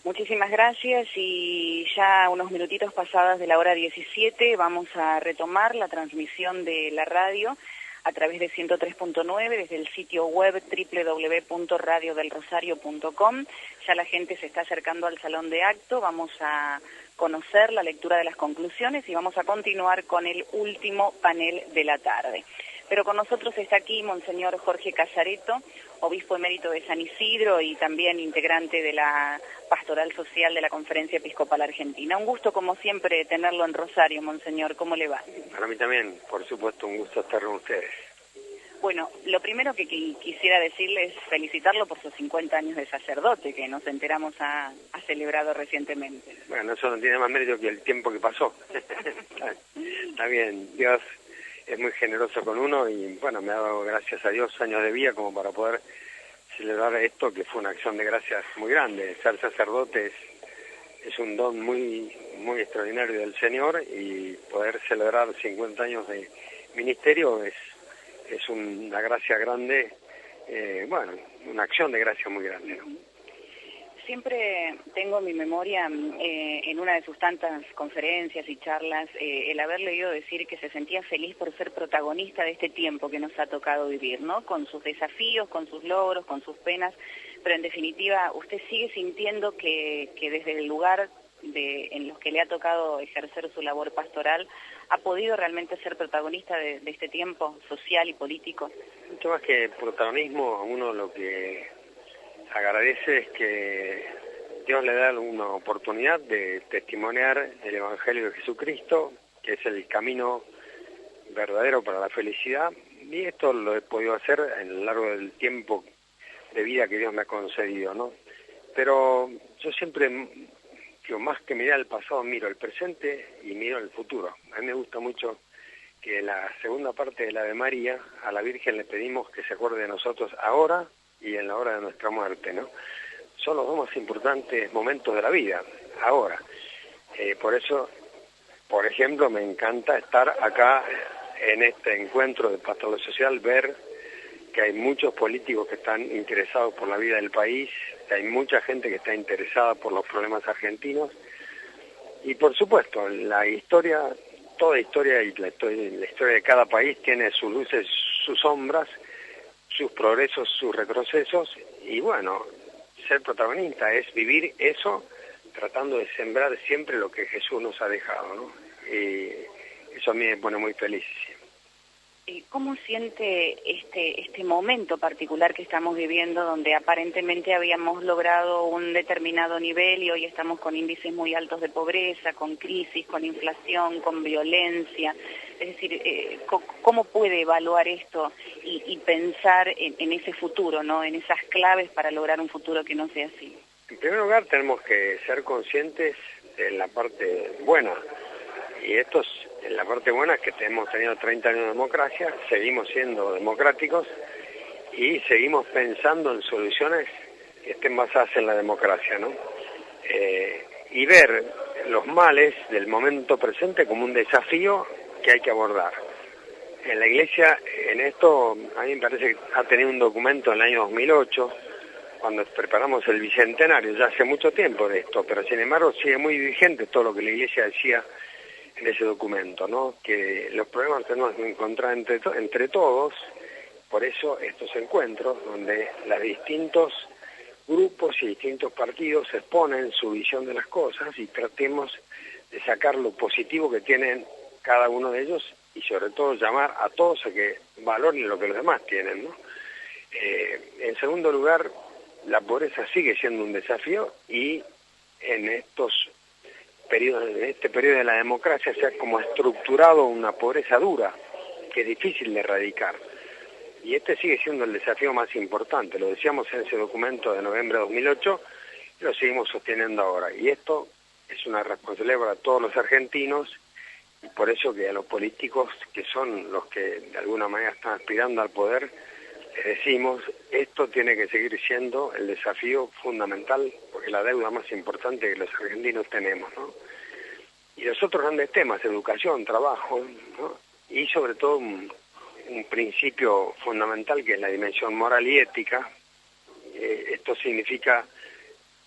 Muchísimas gracias y ya unos minutitos pasadas de la hora 17 vamos a retomar la transmisión de la radio a través de 103.9 desde el sitio web www.radiodelrosario.com. Ya la gente se está acercando al salón de acto, vamos a conocer la lectura de las conclusiones y vamos a continuar con el último panel de la tarde. Pero con nosotros está aquí Monseñor Jorge Casareto, obispo emérito de San Isidro y también integrante de la Pastoral Social de la Conferencia Episcopal Argentina. Un gusto, como siempre, tenerlo en Rosario, Monseñor. ¿Cómo le va? Para mí también, por supuesto, un gusto estar con ustedes. Bueno, lo primero que quisiera decirle es felicitarlo por sus 50 años de sacerdote, que nos enteramos ha celebrado recientemente. Bueno, eso no tiene más mérito que el tiempo que pasó. Está bien, Dios es muy generoso con uno y bueno, me ha dado, gracias a Dios, años de vida como para poder celebrar esto, que fue una acción de gracias muy grande. Ser sacerdote es un don muy extraordinario del Señor, y poder celebrar 50 años de ministerio es una gracia grande, una acción de gracia muy grande, ¿no? Siempre tengo en mi memoria, en una de sus tantas conferencias y charlas, el haberle oído decir que se sentía feliz por ser protagonista de este tiempo que nos ha tocado vivir, ¿no? Con sus desafíos, con sus logros, con sus penas, pero en definitiva, ¿usted sigue sintiendo que desde el lugar en los que le ha tocado ejercer su labor pastoral, ha podido realmente ser protagonista de este tiempo social y político? Mucho más que protagonismo, a uno lo que agradece es que Dios le da una oportunidad de testimoniar el Evangelio de Jesucristo, que es el camino verdadero para la felicidad, y esto lo he podido hacer a lo largo del tiempo de vida que Dios me ha concedido, ¿no? Pero yo siempre, más que mirar el pasado, miro el presente y miro el futuro. A mí me gusta mucho que en la segunda parte de la Ave María, a la Virgen le pedimos que se acuerde de nosotros ahora y en la hora de nuestra muerte, ¿no? Son los dos más importantes momentos de la vida, ahora. Por eso, por ejemplo, me encanta estar acá en este encuentro de Pastoral Social, ver que hay muchos políticos que están interesados por la vida del país, que hay mucha gente que está interesada por los problemas argentinos, y por supuesto, la historia, toda historia y la historia de cada país tiene sus luces, sus sombras, sus progresos, sus retrocesos, y bueno, ser protagonista es vivir eso tratando de sembrar siempre lo que Jesús nos ha dejado, ¿no? Y eso a mí me pone muy feliz. ¿Cómo siente este momento particular que estamos viviendo, donde aparentemente habíamos logrado un determinado nivel y hoy estamos con índices muy altos de pobreza, con crisis, con inflación, con violencia? Es decir, ¿cómo puede evaluar esto y pensar en ese futuro, ¿no? En esas claves para lograr un futuro que no sea así? En primer lugar, tenemos que ser conscientes de la parte buena, y la parte buena es que hemos tenido 30 años de democracia, seguimos siendo democráticos y seguimos pensando en soluciones que estén basadas en la democracia, ¿no? Y ver los males del momento presente como un desafío que hay que abordar. En la Iglesia, en esto, a mí me parece que ha tenido un documento en el año 2008, cuando preparamos el Bicentenario, ya hace mucho tiempo de esto, pero sin embargo sigue muy vigente todo lo que la Iglesia decía en ese documento, ¿no? Que los problemas los tenemos que encontrar entre todos, por eso estos encuentros donde los distintos grupos y distintos partidos exponen su visión de las cosas y tratemos de sacar lo positivo que tienen cada uno de ellos y sobre todo llamar a todos a que valoren lo que los demás tienen, ¿no? En segundo lugar, la pobreza sigue siendo un desafío, y en este periodo de la democracia se ha como estructurado una pobreza dura que es difícil de erradicar, y este sigue siendo el desafío más importante. Lo decíamos en ese documento de noviembre de 2008 y lo seguimos sosteniendo ahora, y esto es una responsabilidad para todos los argentinos, y por eso que a los políticos, que son los que de alguna manera están aspirando al poder, les decimos, esto tiene que seguir siendo el desafío fundamental, porque es la deuda más importante que los argentinos tenemos, ¿no? Y los otros grandes temas, educación, trabajo, ¿no? Y sobre todo un principio fundamental que es la dimensión moral y ética. Esto significa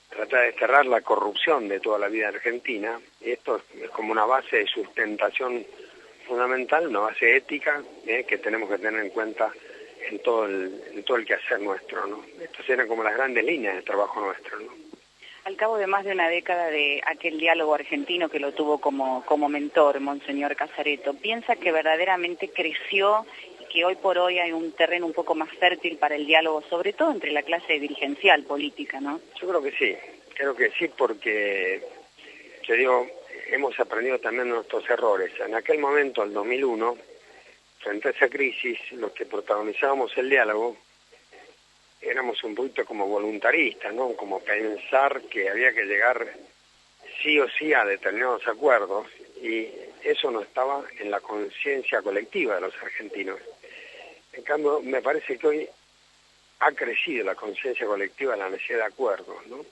tratar de desterrar la corrupción de toda la vida argentina, y esto es como una base de sustentación fundamental, una base ética que tenemos que tener en cuenta en todo el quehacer nuestro, ¿no? Estas eran como las grandes líneas de trabajo nuestro, ¿no? Al cabo de más de una década de aquel diálogo argentino que lo tuvo como mentor, Monseñor Casareto, ¿piensa que verdaderamente creció y que hoy por hoy hay un terreno un poco más fértil para el diálogo, sobre todo entre la clase dirigencial política, ¿no? Yo creo que sí, porque, yo digo, hemos aprendido también nuestros errores. En aquel momento, el 2001, frente a esa crisis, los que protagonizábamos el diálogo, éramos un poquito como voluntaristas, ¿no? Como pensar que había que llegar sí o sí a determinados acuerdos, y eso no estaba en la conciencia colectiva de los argentinos. En cambio, me parece que hoy ha crecido la conciencia colectiva de la necesidad de acuerdos, ¿no?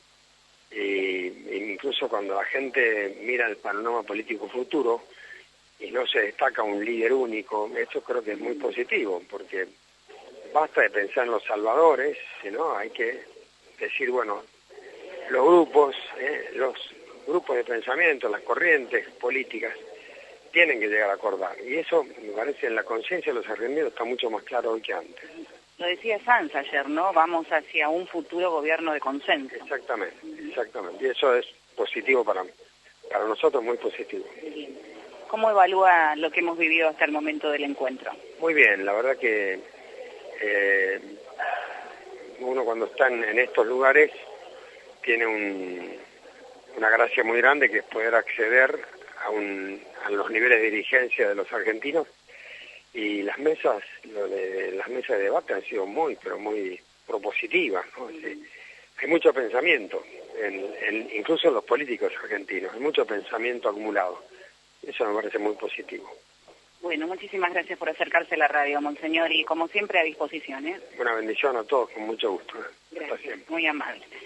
Incluso cuando la gente mira el panorama político futuro y no se destaca un líder único, esto creo que es muy positivo, porque basta de pensar en los salvadores, sino hay que decir, bueno, los grupos de pensamiento, las corrientes políticas, tienen que llegar a acordar. Y eso, me parece, en la conciencia de los argentinos está mucho más claro hoy que antes. Lo decía Sanz ayer, ¿no? Vamos hacia un futuro gobierno de consenso. Exactamente. Y eso es positivo para nosotros, muy positivo. ¿Cómo evalúa lo que hemos vivido hasta el momento del encuentro? Muy bien, la verdad que uno cuando está en estos lugares tiene una gracia muy grande, que es poder acceder a los niveles de dirigencia de los argentinos, y las mesas de debate han sido muy propositivas, ¿no? Hay mucho pensamiento, incluso en los políticos argentinos, hay mucho pensamiento acumulado. Eso me parece muy positivo. Bueno, muchísimas gracias por acercarse a la radio, Monseñor, y como siempre a disposición, ¿eh? Una bendición a todos, con mucho gusto. Gracias, muy amable.